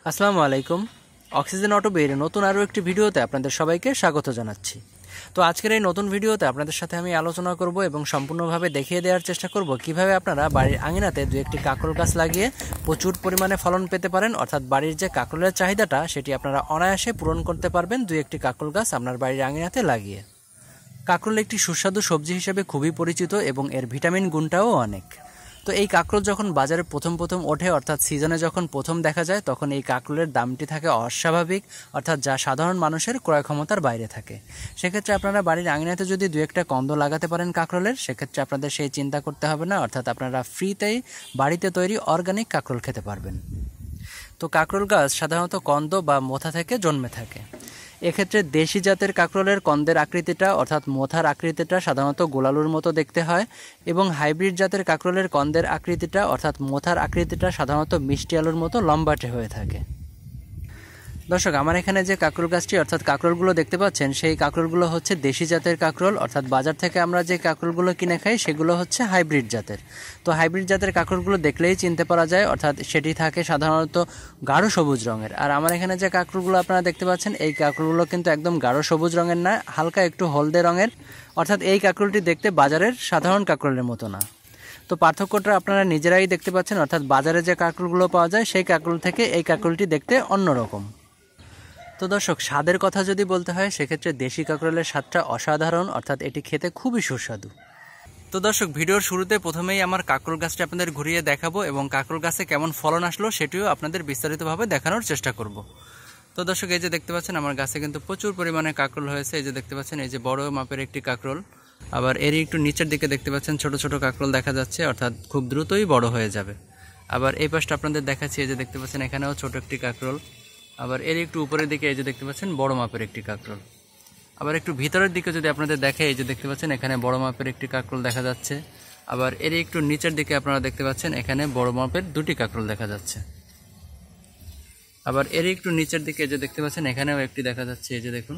আসসালামু আলাইকুম। অক্সিজেন অটোবির নতুন আরও একটি ভিডিওতে আপনাদের সবাইকে স্বাগত জানাচ্ছি। তো আজকের এই নতুন ভিডিওতে আপনাদের সাথে আমি আলোচনা করব এবং সম্পূর্ণভাবে দেখিয়ে দেওয়ার চেষ্টা করব কিভাবে আপনারা বাড়ির আঙিনাতে দু একটি কাকরোল গাছ লাগিয়ে প্রচুর পরিমাণে ফলন পেতে পারেন, অর্থাৎ বাড়ির যে কাকরোলের চাহিদাটা সেটি আপনারা অনায়াসে পূরণ করতে পারবেন দু একটি কাকরোল গাছ আপনার বাড়ির আঙিনাতে লাগিয়ে। কাকরোল একটি সুস্বাদু সবজি হিসেবে খুবই পরিচিত এবং এর ভিটামিন গুণটাও অনেক। তো এই কাকরোল যখন বাজারে প্রথম ওঠে, অর্থাৎ সিজনে যখন প্রথম দেখা যায়, তখন এই কাকরোলের দামটি থাকে অস্বাভাবিক, অর্থাৎ যা সাধারণ মানুষের ক্রয় ক্ষমতার বাইরে থাকে। সেক্ষেত্রে আপনারা বাড়ির আঙিনাতে যদি দু একটা কন্দ লাগাতে পারেন কাকরোলের, সেক্ষেত্রে আপনাদের সেই চিন্তা করতে হবে না, অর্থাৎ আপনারা ফ্রিতেই বাড়িতে তৈরি অর্গানিক কাকরোল খেতে পারবেন। তো কাকরোল গাছ সাধারণত কন্দ বা মোথা থেকে জন্মে থাকে। এক্ষেত্রে দেশি জাতের কাকরোলের কন্দের আকৃতিটা অর্থাৎ মোথার আকৃতিটা সাধারণত গোলালুর মতো দেখতে হয়, এবং হাইব্রিড জাতের কাকরোলের কন্দের আকৃতিটা অর্থাৎ মোথার আকৃতিটা সাধারণত মিষ্টি আলুর মতো লম্বাটে হয়ে থাকে। দর্শক, আমার এখানে যে কাকরোল গাছটি অর্থাৎ কাকরোলগুলো দেখতে পাচ্ছেন, সেই কাকরোলগুলো হচ্ছে দেশি জাতের কাকরোল, অর্থাৎ বাজার থেকে আমরা যে কাকরোলগুলো কিনে খাই সেগুলো হচ্ছে হাইব্রিড জাতের। তো হাইব্রিড জাতের কাকরোলগুলো দেখলেই চিনতে পারা যায়, অর্থাৎ সেটি থাকে সাধারণত গাঢ় সবুজ রঙের। আর আমার এখানে যে কাকরোলগুলো আপনারা দেখতে পাচ্ছেন, এই কাকরোলগুলো কিন্তু একদম গাঢ় সবুজ রঙের না, হালকা একটু হলদে রঙের, অর্থাৎ এই কাকরোলটি দেখতে বাজারের সাধারণ কাকরোলের মতো না। তো পার্থক্যটা আপনারা নিজেরাই দেখতে পাচ্ছেন, অর্থাৎ বাজারে যে কাকরোলগুলো পাওয়া যায় সেই কাকরোল থেকে এই কাকরোলটি দেখতে অন্যরকম। তো দর্শক, স্বাদের কথা যদি বলতে হয় সেক্ষেত্রে দেশি কাকরোলের স্বাদটা অসাধারণ, অর্থাৎ এটি খেতে খুবই সুস্বাদু। তো দর্শক, ভিডিওর শুরুতে প্রথমেই আমার কাকরোল গাছটি আপনাদের ঘুরিয়ে দেখাবো এবং কাকরোল গাছে কেমন ফলন আসলো সেটিও আপনাদের বিস্তারিতভাবে দেখানোর চেষ্টা করব। তো দর্শক, এই যে দেখতে পাচ্ছেন আমার গাছে কিন্তু প্রচুর পরিমাণে কাকরোল হয়েছে। এই যে দেখতে পাচ্ছেন, এই যে বড় মাপের একটি কাকরোল, আবার এরই একটু নিচের দিকে দেখতে পাচ্ছেন ছোট ছোট কাকরোল দেখা যাচ্ছে, অর্থাৎ খুব দ্রুতই বড় হয়ে যাবে। আবার এই পাশটা আপনাদের দেখাচ্ছি, এই যে দেখতে পাচ্ছেন এখানেও ছোট একটি কাকরোল, আবার এর একটু উপরের দিকে এই যে দেখতে পাচ্ছেন বড় মাপের একটি কাকরোল। আবার একটু ভিতরের দিকে যদি আপনাদের দেখে, এই যে দেখতে পাচ্ছেন এখানে বড় মাপের একটি কাকরোল দেখা যাচ্ছে। আবার এর একটু নিচের দিকে আপনারা দেখতে পাচ্ছেন এখানে বড় মাপের দুটি কাকরোল দেখা যাচ্ছে। আবার এর একটু নিচের দিকে এই যে দেখতে পাচ্ছেন এখানেও একটি দেখা যাচ্ছে, এই যে দেখুন।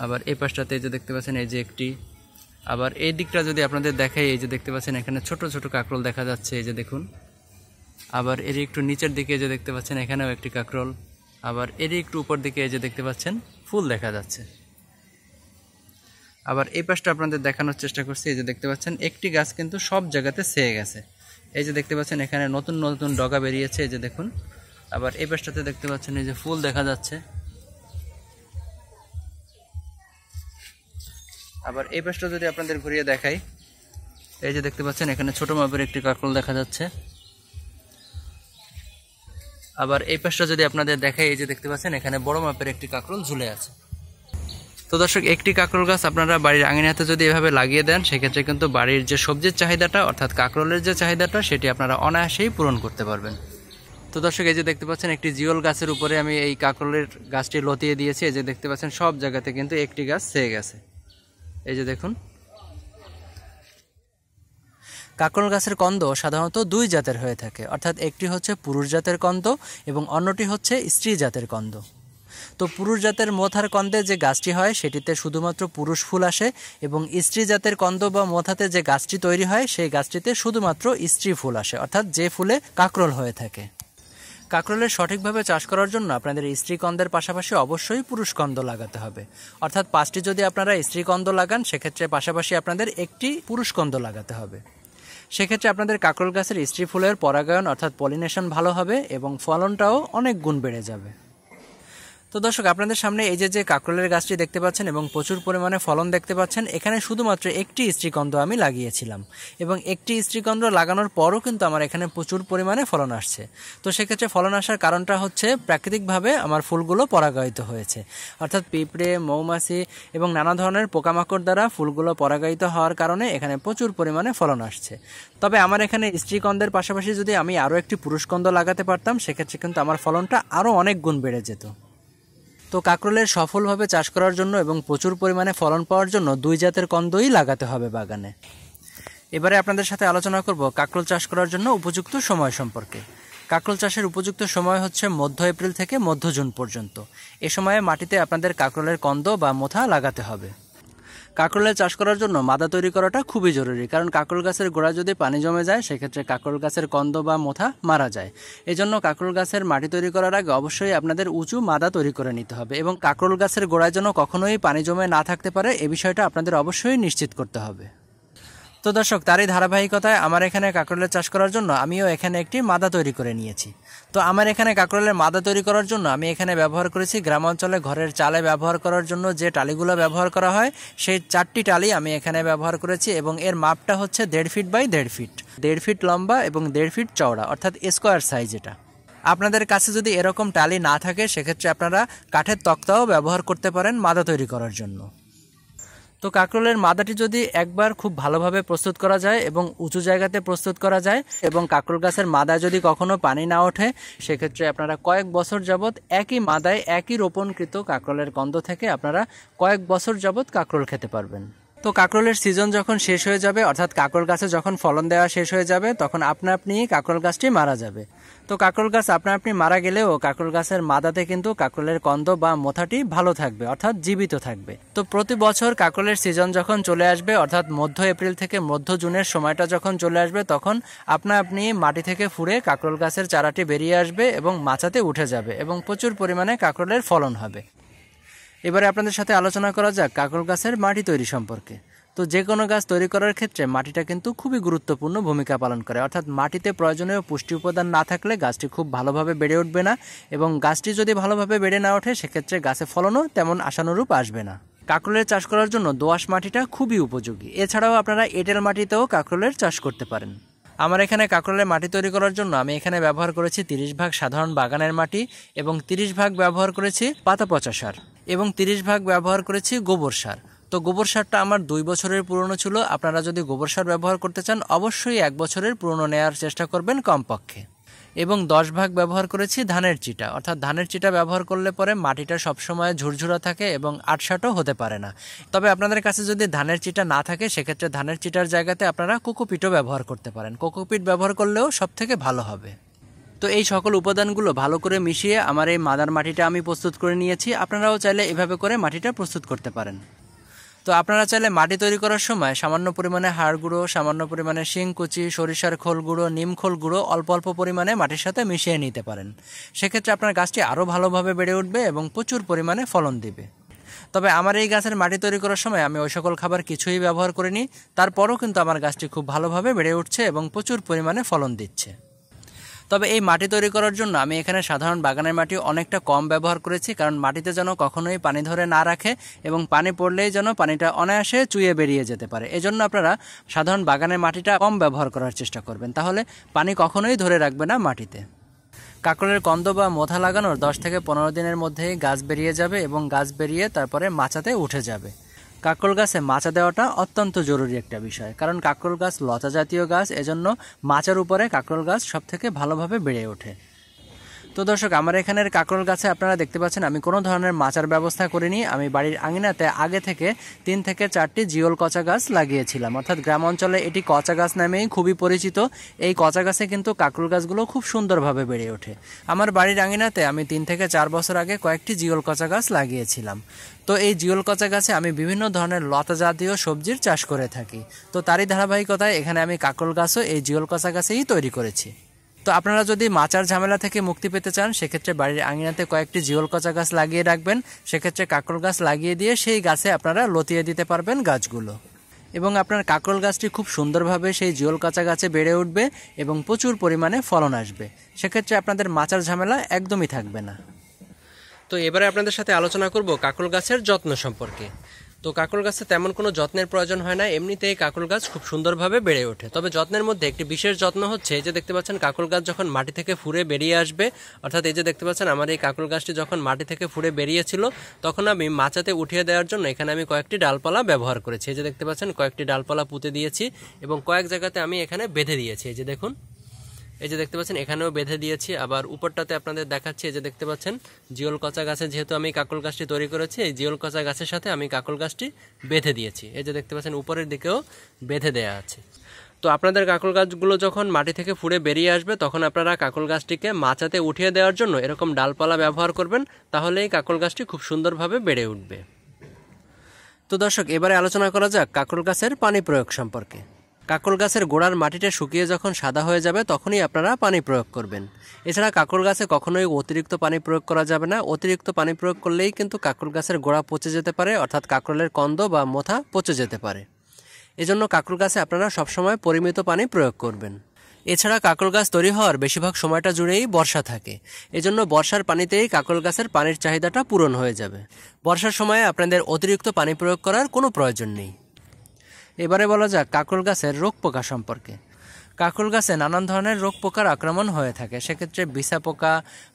আবার এই পাশটাতে এই যে দেখতে পাচ্ছেন এই যে একটি। আবার এই দিকটা যদি আপনাদের দেখে, এই যে দেখতে পাচ্ছেন এখানে ছোট ছোট কাকরোল দেখা যাচ্ছে, এই যে দেখুন। আবার এর একটু নিচের দিকে যে দেখতে পাচ্ছেন এখানেও একটি কাকরোল। আবার এর একটু উপর দিকে এই যে দেখতে পাচ্ছেন ফুল দেখা যাচ্ছে। আবার এই পাশটা আপনাদের দেখানোর চেষ্টা করছি, এই যে দেখতে পাচ্ছেন একটি গাছ কিন্তু সব জায়গাতে ছেয়ে গেছে। এই যে দেখতে পাচ্ছেন এখানে নতুন নতুন ডগা বেরিয়েছে, এই যে দেখুন। আবার এই পাশটাতে দেখতে পাচ্ছেন এই যে ফুল দেখা যাচ্ছে। আবার এই পাশটা যদি আপনাদের ঘুরিয়ে দেখাই, এই যে দেখতে পাচ্ছেন এখানে ছোট মাপের একটি কাকরোল দেখা যাচ্ছে। আবার এই পাশটা যদি আপনাদের দেখাই, এই যে দেখতে পাচ্ছেন এখানে বড় মাপের একটি কাকরোল ঝুলে আছে। তো দর্শক, একটি কাকরোল গাছ আপনারা বাড়ির আঙিনাতে যদি এভাবে লাগিয়ে দেন, সেক্ষেত্রে কিন্তু বাড়ির যে সবজির চাহিদাটা অর্থাৎ কাকরোলের যে চাহিদাটা সেটি আপনারা অনায়াসেই পূরণ করতে পারবেন। তো দর্শক, এই যে দেখতে পাচ্ছেন একটি জিওল গাছের উপরে আমি এই কাকরোলের গাছটি লতিয়ে দিয়েছি। এই যে দেখতে পাচ্ছেন সব জায়গাতে কিন্তু একটি গাছ ছেয়ে গেছে, এই যে দেখুন। কাকরোল গাছের কন্দ সাধারণত দুই জাতের হয়ে থাকে, অর্থাৎ একটি হচ্ছে পুরুষ জাতের কন্দ এবং অন্যটি হচ্ছে স্ত্রী জাতের কন্দ। তো পুরুষ জাতের মোথার কন্দে যে গাছটি হয় সেটিতে শুধুমাত্র পুরুষ ফুল আসে, এবং স্ত্রী জাতের কন্দ বা মোথাতে যে গাছটি তৈরি হয় সেই গাছটিতে শুধুমাত্র স্ত্রী ফুল আসে, অর্থাৎ যে ফুলে কাকরোল হয়ে থাকে। কাকরোলের সঠিকভাবে চাষ করার জন্য আপনাদের স্ত্রী কন্দের পাশাপাশি অবশ্যই পুরুষ কন্দ লাগাতে হবে, অর্থাৎ 5টি যদি আপনারা স্ত্রী কন্দ লাগান সেক্ষেত্রে পাশাপাশি আপনাদের একটি পুরুষ কন্দ লাগাতে হবে। সেক্ষেত্রে আপনাদের কাকরোল গাছের স্ত্রী ফুলের পরাগায়ন অর্থাৎ পলিনেশন ভালো হবে এবং ফলনটাও অনেক গুণ বেড়ে যাবে। তো দর্শক, আপনাদের সামনে এই যে কাকরোলের গাছটি দেখতে পাচ্ছেন এবং প্রচুর পরিমাণে ফলন দেখতে পাচ্ছেন, এখানে শুধুমাত্র একটি স্ত্রীকন্দ আমি লাগিয়েছিলাম, এবং একটি স্ত্রীকন্দ লাগানোর পরও কিন্তু আমার এখানে প্রচুর পরিমাণে ফলন আসছে। তো সেক্ষেত্রে ফলন আসার কারণটা হচ্ছে প্রাকৃতিকভাবে আমার ফুলগুলো পরাগায়িত হয়েছে, অর্থাৎ পিঁপড়ে, মৌমাছি এবং নানা ধরনের পোকামাকড় দ্বারা ফুলগুলো পরাগায়িত হওয়ার কারণে এখানে প্রচুর পরিমাণে ফলন আসছে। তবে আমার এখানে স্ত্রীকন্দের পাশাপাশি যদি আমি আরও একটি পুরুষকন্দ লাগাতে পারতাম সেক্ষেত্রে কিন্তু আমার ফলনটা আরও অনেক গুণ বেড়ে যেত। তো কাকরোলের সফলভাবে চাষ করার জন্য এবং প্রচুর পরিমাণে ফলন পাওয়ার জন্য দুই জাতের কন্দই লাগাতে হবে বাগানে। এবারে আপনাদের সাথে আলোচনা করব কাকরোল চাষ করার জন্য উপযুক্ত সময় সম্পর্কে। কাকরোল চাষের উপযুক্ত সময় হচ্ছে মধ্য এপ্রিল থেকে মধ্য জুন পর্যন্ত। এ সময়ে মাটিতে আপনাদের কাকরোলের কন্দ বা মোথা লাগাতে হবে। কাকরোলের চাষ করার জন্য মাদা তৈরি করাটা খুবই জরুরি, কারণ কাকরোল গাছের গোড়ায় যদি পানি জমে যায় সেক্ষেত্রে কাকরোল গাছের কন্দ বা মোথা মারা যায়। এজন্য কাকরোল গাছের মাটি তৈরি করার আগে অবশ্যই আপনাদের উঁচু মাদা তৈরি করে নিতে হবে এবং কাকরোল গাছের গোড়ায় যেন কখনোই পানি জমে না থাকতে পারে এ বিষয়টা আপনাদের অবশ্যই নিশ্চিত করতে হবে। তো দর্শক, তারই ধারাবাহিকতায় আমার এখানে কাকরোলের চাষ করার জন্য আমিও এখানে একটি মাদা তৈরি করে নিয়েছি। তো আমার এখানে কাকরোলের মাদা তৈরি করার জন্য আমি এখানে ব্যবহার করেছি গ্রাম অঞ্চলে ঘরের চালে ব্যবহার করার জন্য যে টালিগুলো ব্যবহার করা হয় সেই 4টি টালি আমি এখানে ব্যবহার করেছি এবং এর মাপটা হচ্ছে 1.5 ফিট বাই 1.5 ফিট, 1.5 ফিট লম্বা এবং 1.5 ফিট চওড়া, অর্থাৎ স্কোয়ার সাইজ এটা। আপনাদের কাছে যদি এরকম টালি না থাকে সেক্ষেত্রে আপনারা কাঠের তক্তাও ব্যবহার করতে পারেন মাদা তৈরি করার জন্য। তো কাকরোলের মাদাটি যদি একবার খুব ভালোভাবে প্রস্তুত করা যায় এবং উঁচু জায়গাতে প্রস্তুত করা যায় এবং কাকরোল গাছের মাদায় যদি কখনো পানি না ওঠে সেক্ষেত্রে আপনারা কয়েক বছর যাবৎ একই মাদায় একই রোপণকৃত কাকরোলের কন্দ থেকে আপনারা কয়েক বছর যাবৎ কাকরোল খেতে পারবেন। তো কাকরোলের সিজন যখন শেষ হয়ে যাবে, অর্থাৎ কাকরোল গাছে যখন ফলন দেওয়া শেষ হয়ে যাবে, তখন আপনা আপনি কাকরোল গাছটি মারা যাবে। তো কাকরোল গাছ আপনা আপনি মারা গেলেও কাকরোল গাছের মাদাতে কিন্তু কাকরোলের কন্দ বা মোথাটি ভালো থাকবে, অর্থাৎ জীবিত থাকবে। তো প্রতি বছর কাকরোলের সিজন যখন চলে আসবে, অর্থাৎ মধ্য এপ্রিল থেকে মধ্য জুনের সময়টা যখন চলে আসবে, তখন আপনা আপনি মাটি থেকে ফুঁড়ে কাকরোল গাছের চারাটি বেরিয়ে আসবে এবং মাচাতে উঠে যাবে এবং প্রচুর পরিমাণে কাকরোলের ফলন হবে। এবারে আপনাদের সাথে আলোচনা করা যাক কাকরোল গাছের মাটি তৈরি সম্পর্কে। তো যে কোনো গাছ তৈরি করার ক্ষেত্রে মাটিটা কিন্তু খুবই গুরুত্বপূর্ণ ভূমিকা পালন করে, অর্থাৎ মাটিতে প্রয়োজনীয় পুষ্টি উপাদান না থাকলে গাছটি খুব ভালোভাবে বেড়ে উঠবে না এবং গাছটি যদি ভালোভাবে বেড়ে না ওঠে সেক্ষেত্রে গাছে ফলনও তেমন আশানুরূপ আসবে না। কাকরোলের চাষ করার জন্য দোআঁশ মাটিটা খুবই উপযোগী। এছাড়াও আপনারা এঁটেল মাটিতেও কাকরোলের চাষ করতে পারেন। আমার এখানে কাকরোলের মাটি তৈরি করার জন্য আমি এখানে ব্যবহার করেছি 30 ভাগ সাধারণ বাগানের মাটি এবং 30 ভাগ ব্যবহার করেছি পাতা পচা সার এবং 30 ভাগ ব্যবহার করেছি গোবর সার। তো গোবর সারটা আমার 2 বছরের পুরনো ছিল। আপনারা যদি গোবর সার ব্যবহার করতে চান অবশ্যই 1 বছরের পুরনো নেওয়ার চেষ্টা করবেন কমপক্ষে। এবং 10 ভাগ ব্যবহার করেছি ধানের চিটা, অর্থাৎ ধানের চিটা ব্যবহার করলে পরে মাটিটা সবসময় ঝুরঝুরা থাকে এবং আটসাটও হতে পারে না। তবে আপনাদের কাছে যদি ধানের চিটা না থাকে সেক্ষেত্রে ধানের চিটার জায়গাতে আপনারা কোকোপিটও ব্যবহার করতে পারেন। কোকোপিট ব্যবহার করলেও সবথেকে ভালো হবে। তো এই সকল উপাদানগুলো ভালো করে মিশিয়ে আমার এই মাদার মাটিটা আমি প্রস্তুত করে নিয়েছি। আপনারাও চাইলে এভাবে করে মাটিটা প্রস্তুত করতে পারেন। তো আপনারা চাইলে মাটি তৈরি করার সময় সামান্য পরিমাণে হাড় গুঁড়ো, সামান্য পরিমাণে শিংকুচি, সরিষার খোল গুঁড়ো, নিম খোল গুঁড়ো অল্প অল্প পরিমাণে মাটির সাথে মিশিয়ে নিতে পারেন। সেক্ষেত্রে আপনার গাছটি আরও ভালোভাবে বেড়ে উঠবে এবং প্রচুর পরিমাণে ফলন দিবে। তবে আমার এই গাছের মাটি তৈরি করার সময় আমি ওই সকল খাবার কিছুই ব্যবহার করিনি, তারপরও কিন্তু আমার গাছটি খুব ভালোভাবে বেড়ে উঠছে এবং প্রচুর পরিমাণে ফলন দিচ্ছে। তবে এই মাটি তৈরি করার জন্য আমি এখানে সাধারণ বাগানের মাটি অনেকটা কম ব্যবহার করেছি, কারণ মাটিতে যেন কখনোই পানি ধরে না রাখে এবং পানি পড়লেই যেন পানিটা অনায়াসে চুইয়ে বেরিয়ে যেতে পারে। এজন্য আপনারা সাধারণ বাগানের মাটিটা কম ব্যবহার করার চেষ্টা করবেন, তাহলে পানি কখনোই ধরে রাখবে না মাটিতে। কাকরোলের কন্দ বা মোথা লাগানোর 10 থেকে 15 দিনের মধ্যেই গাছ বেরিয়ে যাবে এবং গাছ বেরিয়ে তারপরে মাচাতে উঠে যাবে। কাকরোল গাছে মাচা দেওয়াটা অত্যন্ত জরুরি একটা বিষয়, কারণ কাকরোল গাছ লতা জাতীয় গাছ, এজন্য মাচার উপরে কাকরোল গাছ সবথেকে ভালোভাবে বেড়ে ওঠে। তো দর্শক, আমার এখানের কাকরোল গাছে আপনারা দেখতে পাচ্ছেন আমি কোনো ধরনের মাচার ব্যবস্থা করিনি। আমি বাড়ির আঙিনাতে আগে থেকে 3 থেকে 4টি জিওল কচা গাছ লাগিয়েছিলাম, অর্থাৎ গ্রাম অঞ্চলে এটি কচা গাছ নামেই খুবই পরিচিত। এই কচা গাছে কিন্তু কাকরোল গাছগুলো খুব সুন্দরভাবে বেড়ে ওঠে। আমার বাড়ির আঙিনাতে আমি 3 থেকে 4 বছর আগে কয়েকটি জিওল কচা গাছ লাগিয়েছিলাম। তো এই জিওল কচা গাছে আমি বিভিন্ন ধরনের লতা জাতীয় সবজির চাষ করে থাকি। তো তারই ধারাবাহিকতায় এখানে আমি কাকরোল গাছও এই জিওল কচা গাছেই তৈরি করেছি। তো আপনারা যদি মাচার ঝামেলা থেকে মুক্তি পেতে চান সেক্ষেত্রে বাড়ির আঙিনাতে কয়েকটি জিওল কচা গাছ লাগিয়ে রাখবেন। সেক্ষেত্রে কাকরোল গাছ লাগিয়ে দিয়ে সেই গাছে আপনারা লতিয়ে দিতে পারবেন গাছগুলো এবং আপনার কাকরোল গাছটি খুব সুন্দরভাবে সেই জিওল কচা গাছে বেড়ে উঠবে এবং প্রচুর পরিমাণে ফলন আসবে। সেক্ষেত্রে আপনাদের মাচার ঝামেলা একদমই থাকবে না। তো এবারে আপনাদের সাথে আলোচনা করব কাকরোল গাছের যত্ন সম্পর্কে। তো কাকরোল গাছে তেমন কোনো যত্নের প্রয়োজন হয় না, এমনিতেই কাকরোল গাছ খুব সুন্দরভাবে বেড়ে ওঠে। তবে যত্নের মধ্যে একটি বিশেষ যত্ন হচ্ছে, এই যে দেখতে পাচ্ছেন কাকরোল গাছ যখন মাটি থেকে ফুঁড়ে বেরিয়ে আসবে, অর্থাৎ এই যে দেখতে পাচ্ছেন আমার এই কাকরোল গাছটি যখন মাটি থেকে ফুঁড়ে বেরিয়েছিল তখন আমি মাচাতে উঠিয়ে দেওয়ার জন্য এখানে আমি কয়েকটি ডালপালা ব্যবহার করেছি। এই যে দেখতে পাচ্ছেন কয়েকটি ডালপালা পুঁতে দিয়েছি এবং কয়েক জায়গাতে আমি এখানে বেঁধে দিয়েছি। এই যে দেখুন, এই যে দেখতে পাচ্ছেন এখানেও বেঁধে দিয়েছি। আবার উপরটাতে আপনাদের দেখাচ্ছি, এই যে দেখতে পাচ্ছেন জিওল কচা গাছে যেহেতু আমি কাকরোল গাছটি তৈরি করেছি, এই জিওল কচা গাছের সাথে আমি কাকরোল গাছটি বেঁধে দিয়েছি। এই যে দেখতে পাচ্ছেন উপরের দিকেও বেঁধে দেওয়া আছে। তো আপনাদের কাকরোল গাছগুলো যখন মাটি থেকে ফুঁড়ে বেরিয়ে আসবে তখন আপনারা কাকরোল গাছটিকে মাচাতে উঠিয়ে দেওয়ার জন্য এরকম ডালপালা ব্যবহার করবেন, তাহলে এই কাকরোল গাছটি খুব সুন্দরভাবে বেড়ে উঠবে। তো দর্শক, এবারে আলোচনা করা যাক কাকরোল গাছের পানি প্রয়োগ সম্পর্কে। কাকরোল গাছের গোড়ার মাটিটা শুকিয়ে যখন সাদা হয়ে যাবে তখনই আপনারা পানি প্রয়োগ করবেন। এছাড়া কাকরোল গাছে কখনোই অতিরিক্ত পানি প্রয়োগ করা যাবে না। অতিরিক্ত পানি প্রয়োগ করলেই কিন্তু কাকরোল গাছের গোড়া পচে যেতে পারে, অর্থাৎ কাকরোলের কন্দ বা মোথা পচে যেতে পারে। এজন্য কাকরোল গাছে আপনারা সবসময় পরিমিত পানি প্রয়োগ করবেন। এছাড়া কাকরোল গাছ তৈরি হওয়ার বেশিরভাগ সময়টা জুড়েই বর্ষা থাকে, এজন্য বর্ষার পানিতেই কাকরোল গাছের পানির চাহিদাটা পূরণ হয়ে যাবে। বর্ষার সময়ে আপনাদের অতিরিক্ত পানি প্রয়োগ করার কোনো প্রয়োজন নেই। এবারে বলা যাক কাকরোল গাছের রোগ পোকা সম্পর্কে। কাকরোল গাছে নানান ধরনের রোগ পোকার আক্রমণ হয়ে থাকে। সেক্ষেত্রে বিছা পোকা,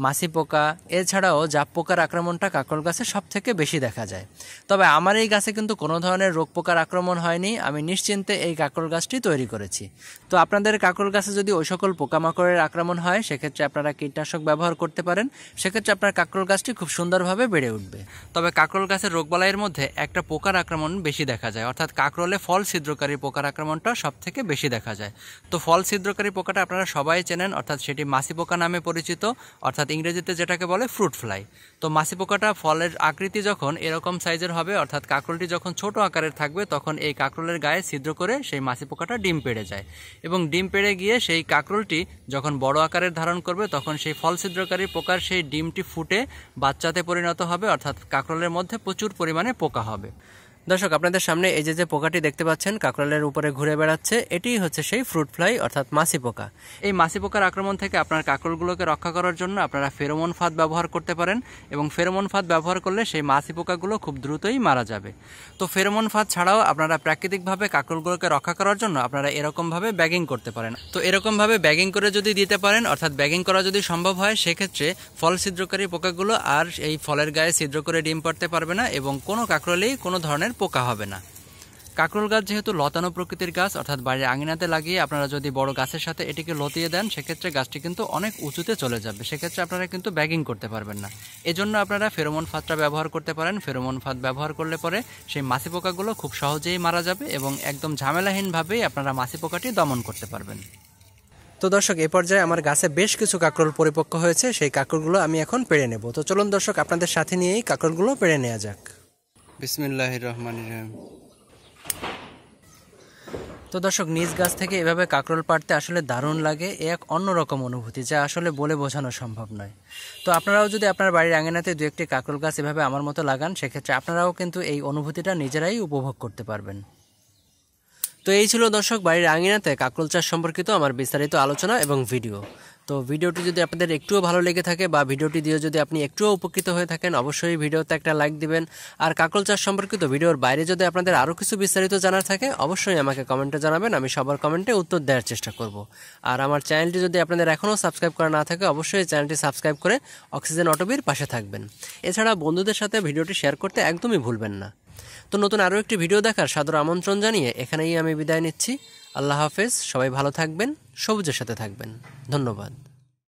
মাছি পোকা, এছাড়াও জাপ পোকার আক্রমণটা কাকরোল গাছে সব থেকে বেশি দেখা যায়। তবে আমার এই গাছে কিন্তু কোনো ধরনের রোগ পোকার আক্রমণ হয়নি। আমি নিশ্চিন্তে এই কাকরোল গাছটি তৈরি করেছি। তো আপনাদের কাকরোল গাছে যদি ওই সকল পোকামাকড়ের আক্রমণ হয় সেক্ষেত্রে আপনারা কীটনাশক ব্যবহার করতে পারেন। সেক্ষেত্রে আপনার কাকরোল গাছটি খুব সুন্দরভাবে বেড়ে উঠবে। তবে কাকরোল গাছের রোগবালাইয়ের মধ্যে একটা পোকার আক্রমণ বেশি দেখা যায়, অর্থাৎ কাকরোলে ফল ছিদ্রকারী পোকার আক্রমণটা সব থেকে বেশি দেখা যায়। তো ফল ছিদ্রকারী পোকাটা আপনারা সবাই চেনেন, অর্থাৎ সেটি মাছি পোকা নামে পরিচিত, অর্থাৎ ইংরেজিতে যেটাকে বলে ফ্রুট ফ্লাই। তো মাছি পোকাটা ফলের আকৃতি যখন এরকম সাইজের হবে, অর্থাৎ কাকরোলটি যখন ছোট আকারের থাকবে, তখন এই কাকরোলের গায়ে ছিদ্র করে সেই মাছি পোকাটা ডিম পেড়ে যায় এবং ডিম পেড়ে গিয়ে সেই কাকরোলটি যখন বড় আকারের ধারণ করবে তখন সেই ফল ছিদ্রকারী পোকার সেই ডিমটি ফুটে বাচ্চাতে পরিণত হবে, অর্থাৎ কাকরোলের মধ্যে প্রচুর পরিমাণে পোকা হবে। দর্শক, আপনাদের সামনে এই যে পোকাটি দেখতে পাচ্ছেন কাকরোলের উপরে ঘুরে বেড়াচ্ছে, এটি হচ্ছে সেই ফ্রুট ফ্লাই অর্থাৎ মাছি পোকা। এই মাছি পোকার আক্রমণ থেকে আপনার কাকরোলগুলোকে রক্ষা করার জন্য আপনারা ফেরোমন ফাঁদ ব্যবহার করতে পারেন এবং ফেরোমন ফাঁদ ব্যবহার করলে সেই মাছি পোকাগুলো খুব দ্রুতই মারা যাবে। তো ফেরোমন ফাঁদ ছাড়াও আপনারা প্রাকৃতিকভাবে কাকরোলগুলোকে রক্ষা করার জন্য আপনারা এরকমভাবে ব্যাগিং করতে পারেন। তো এরকমভাবে ব্যাগিং করে যদি দিতে পারেন, অর্থাৎ ব্যাগিং করা যদি সম্ভব হয়, সেক্ষেত্রে ফল ছিদ্রকারী পোকাগুলো আর এই ফলের গায়ে ছিদ্র করে ডিম পাড়তে পারবে না এবং কোনো কাকরোলেই কোনো ধরনের পোকা হবে না। কাকরোল গাছ যেহেতু লতানো প্রকৃতির গাছ, অর্থাৎ বাড়ির আঙিনাতে লাগিয়ে আপনারা যদি বড় গাছের সাথে এটিকে লতিয়ে দেন সেক্ষেত্রে গাছটি কিন্তু অনেক উঁচুতে চলে যাবে। সেক্ষেত্রে আপনারা কিন্তু ব্যাগিং করতে পারবেন না। এজন্য আপনারা ফেরোমন ফাঁদটা ব্যবহার করতে পারেন। ফেরোমন ফাঁদ ব্যবহার করলে পরে সেই মাছি পোকাগুলো খুব সহজেই মারা যাবে এবং একদম ঝামেলাহীনভাবেই আপনারা মাছি পোকাটি দমন করতে পারবেন। তো দর্শক, এই পর্যায়ে আমার গাছে বেশ কিছু কাকরোল পরিপক্ক হয়েছে, সেই কাকরোলগুলো আমি এখন পেড়ে নেব। তো চলুন দর্শক, আপনাদের সাথে নিয়েই কাকরোলগুলো পেড়ে নেওয়া যাক। বিসমিল্লাহির রহমানির রহিম। তো দর্শক, নিজ গাছ থেকে এভাবে কাকরোল পাড়তে আসলে দারুণ লাগে। এক অন্যরকম অনুভূতি যা আসলে বলে বোঝানো সম্ভব নয়। তো আপনারাও যদি আপনার বাড়ির আঙিনাতে দু একটি কাকরোল গাছ এভাবে আমার মতো লাগান সেক্ষেত্রে আপনারাও কিন্তু এই অনুভূতিটা নিজেরাই উপভোগ করতে পারবেন। তো এই ছিল দর্শক বাড়ির আঙিনাতে কাকরোল চাষ সম্পর্কিত আমার বিস্তারিত আলোচনা এবং ভিডিও। তো ভিডিওটি যদি আপনাদের একটুও ভালো লেগে থাকে বা ভিডিওটি দিয়ে যদি আপনি একটুও উপকৃত হয়ে থাকেন অবশ্যই ভিডিওতে একটা লাইক দিবেন। আর কাকরোল চাষ সম্পর্কিত ভিডিওর বাইরে যদি আপনাদের আরও কিছু বিস্তারিত জানার থাকে অবশ্যই আমাকে কমেন্টে জানাবেন, আমি সবার কমেন্টে উত্তর দেওয়ার চেষ্টা করব। আর আমার চ্যানেলটি যদি আপনাদের এখনও সাবস্ক্রাইব করা না থাকে অবশ্যই চ্যানেলটি সাবস্ক্রাইব করে অক্সিজেন অটোবির পাশে থাকবেন। এছাড়া বন্ধুদের সাথে ভিডিওটি শেয়ার করতে একদমই ভুলবেন না। তো নতুন আরও একটি ভিডিও দেখার সাদর আমন্ত্রণ জানিয়ে এখানেই আমি বিদায় নিচ্ছি। আল্লাহ হাফেজ, সবাই ভালো থাকবেন, সবুজের সাথে থাকবেন। ধন্যবাদ।